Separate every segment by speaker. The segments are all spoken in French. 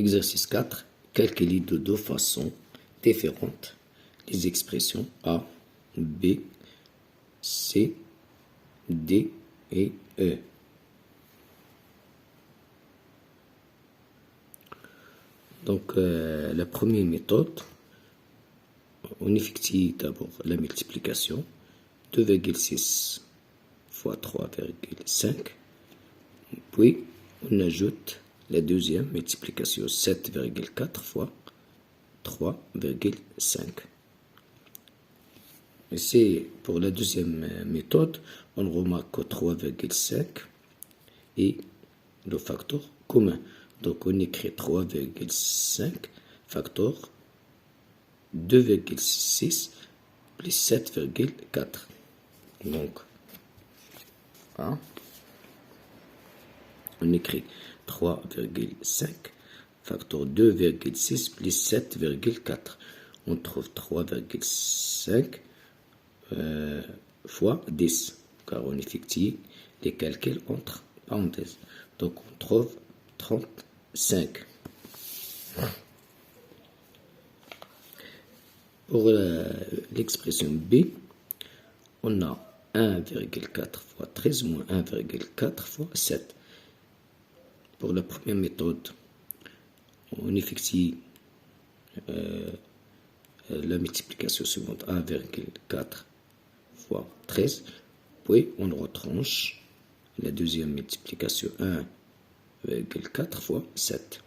Speaker 1: Exercice 4. Calculer de deux façons différentes les expressions A, B, C, D et E. Donc, la première méthode, on effectue d'abord la multiplication. 2,6 fois 3,5. Puis, on ajoute la deuxième multiplication, 7,4 fois 3,5. Ici, pour la deuxième méthode, on remarque que 3,5 est le facteur commun. Donc, on écrit 3,5 facteur 2,6 plus 7,4. Donc, hein, on écrit 3,5 facteur 2,6 plus 7,4. On trouve 3,5 fois 10, car on effectue les calculs entre parenthèses. Donc, on trouve 35. Pour l'expression B, on a 1,4 fois 13 moins 1,4 fois 7. Pour la première méthode, on effectue la multiplication suivante, 1,4 fois 13, puis on retranche la deuxième multiplication, 1,4 fois 7.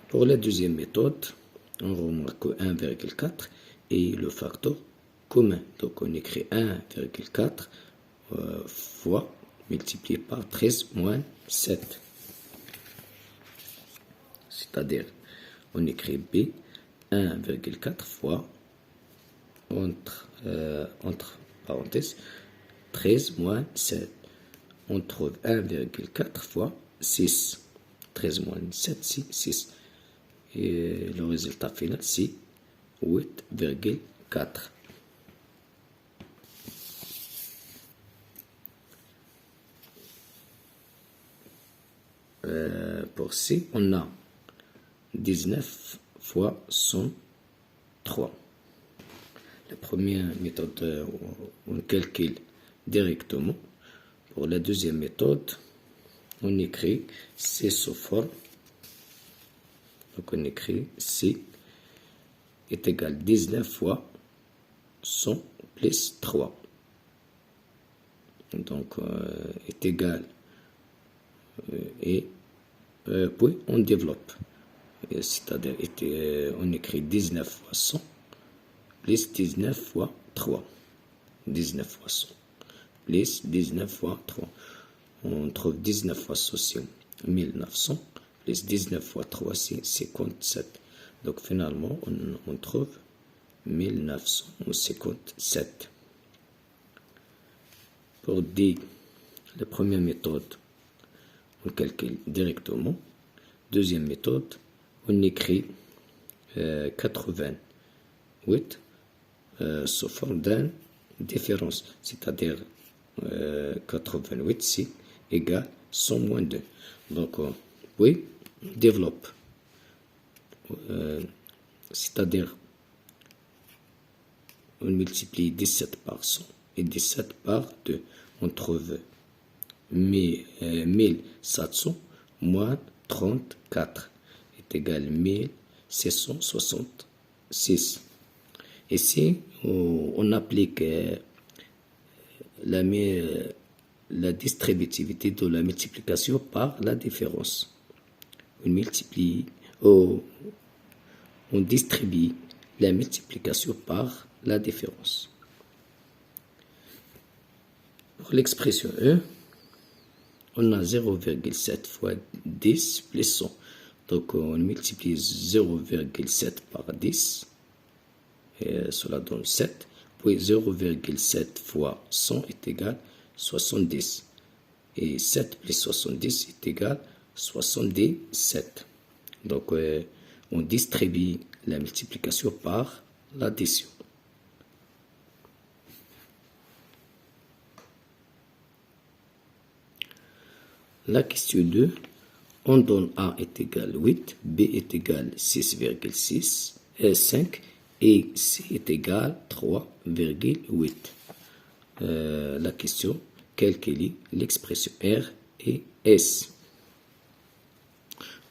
Speaker 1: Pour la deuxième méthode, on remarque que 1,4 est le facteur commun. Donc on écrit 1,4 fois multiplié par 13 moins 7. C'est-à-dire, on écrit B 1,4 fois entre parenthèses 13 moins 7. On trouve 1,4 fois 6. 13 moins 7, c'est 6. Et le résultat final, c'est 8,4. Pour C, on a 19 fois 103. La première méthode, on calcule directement. Pour la deuxième méthode, on écrit C sous forme. Donc on écrit C est égal à 19 fois 100 plus 3. Donc est égal et puis on développe. C'est-à-dire on écrit 19 fois 100 plus 19 fois 3. 19 fois 100 plus 19 fois 3. On trouve 19 fois 100, c'est 1900, plus 19 fois 3, c'est 57. Donc finalement, on trouve 1957. Pour D, la première méthode, on calcule directement. Deuxième méthode, on écrit 88 sous forme d'une différence, c'est-à-dire 88 c'est égal 100 moins 2. Donc oui, on développe, c'est-à-dire on multiplie 17 par 100 et 17 par 2. On trouve 1700 moins 34 est égal à 1666. Ici, on applique la distributivité de la multiplication par la différence. On distribue la multiplication par la différence. Pour l'expression E, on a 0,7 fois 10 plus 100. Donc on multiplie 0,7 par 10. Et cela donne 7. Puis 0,7 fois 100 est égal à 70. Et 7 plus 70 est égal à 77. Donc on distribue la multiplication par l'addition. La question 2, On donne A est égal 8, B est égal 6,6, 5 et C est égal 3,8. La question, calculer l'expression R et S.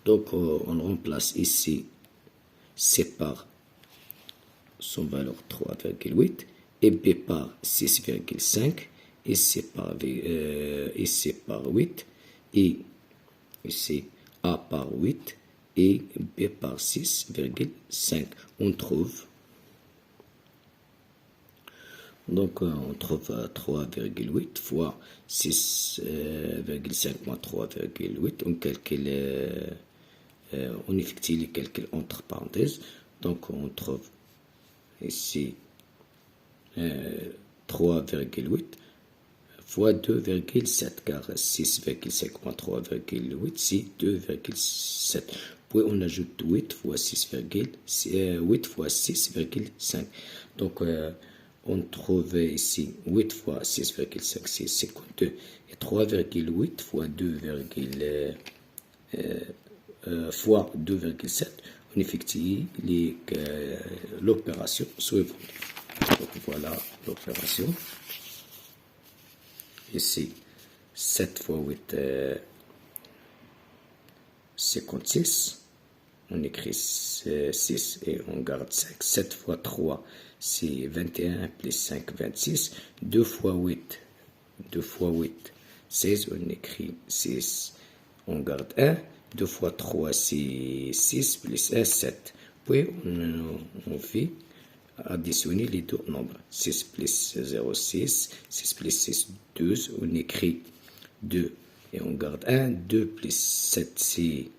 Speaker 1: Donc, on remplace ici C par son valeur 3,8 et B par 6,5 et C par 8 et ici A par 8 et B par 6,5. On trouve 3,8 fois 6,5 moins 3,8. On calcule, on effectue les calculs entre parenthèses. Donc on trouve ici 3,8 fois 2,7 car 6,5 moins 3,8 c'est 2,7. Puis on ajoute 8 fois 6,5. Donc on trouve ici 8 fois 6,5 c'est 52 et 3,8 fois 2,7 on effectue l'opération suivante. Donc voilà l'opération. Ici 7 fois 8 56. On écrit 6 et on garde 5. 7 fois 3, c'est 21 plus 5, 26. 2 fois 8, 16. On écrit 6, on garde 1. 2 fois 3, c'est 6 plus 1, 7. Puis on fait additionner les deux nombres. 6 plus 0, 6. 6 plus 6, 12. On écrit 2 et on garde 1. 2 plus 7, c'est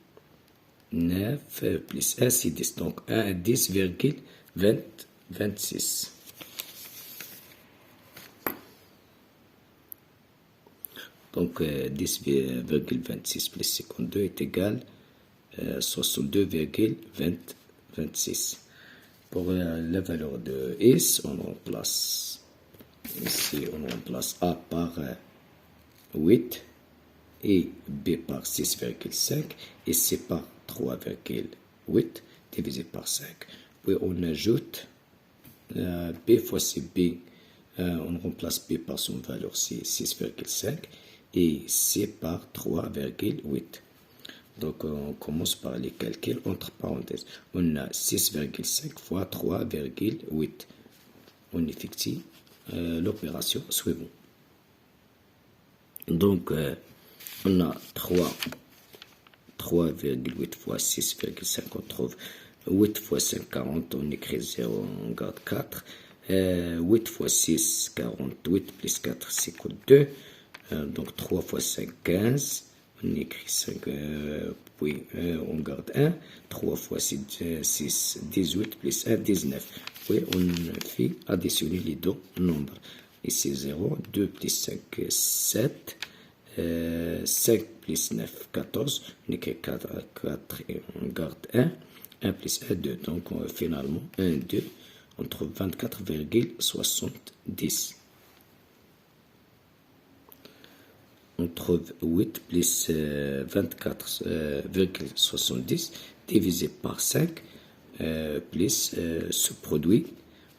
Speaker 1: 9 plus 1, c'est 10. Donc 1, 10,26. Donc 10,26 plus 52 est égal à 62,26. Pour la valeur de S, on remplace ici, on remplace A par 8 et B par 6,5 et C par 3,8 divisé par 5. Puis on ajoute B fois CB, on remplace B par son valeur c'est 6,5 et C par 3,8. Donc on commence par les calculs entre parenthèses. On a 6,5 fois 3,8. On effectue l'opération suivante. Donc on a 3,8 fois 6,5, on trouve 8 fois 5, 40, on écrit 0, on garde 4. 8 fois 6, 48, plus 4, 52. Donc 3 fois 5, 15. On écrit 5, puis on garde 1. 3 fois 6, 18, plus 1, 19. Puis on fait additionner les deux nombres. Ici 0, 2 plus 5, 7. 5 plus 9, 14. On écrit 4 et on garde 1. 1 plus 1, 2. Donc finalement 1, 2. On trouve 24,70. On trouve 8 plus 24,70 divisé par 5 plus ce produit,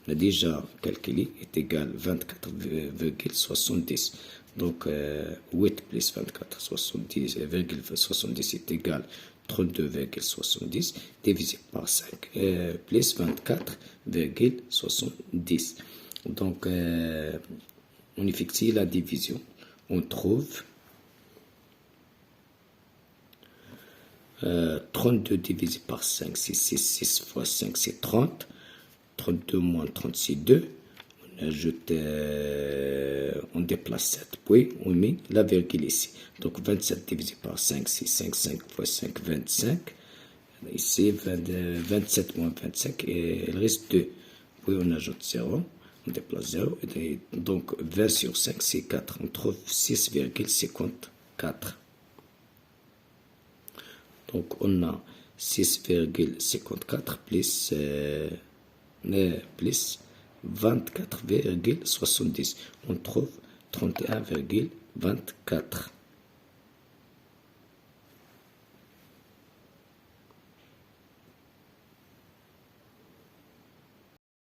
Speaker 1: on a déjà calculé, est égal à 24,70. Donc 8 plus 24,70 est égal à 32,70 divisé par 5 plus 24,70. Donc on effectue la division. On trouve 32 divisé par 5, c'est 6. 6 fois 5, c'est 30. 32 moins 30, c'est 2. On ajoute, on déplace 7, puis on met la virgule ici. Donc 27 divisé par 5, c'est 5. 5 fois 5, 25. Ici, 27 moins 25, et il reste 2. Puis on ajoute 0. On déplace 0. Et donc 20 sur 5, c'est 4. On trouve 6,54. Donc on a 6,54 plus 24,70. On trouve 31,24.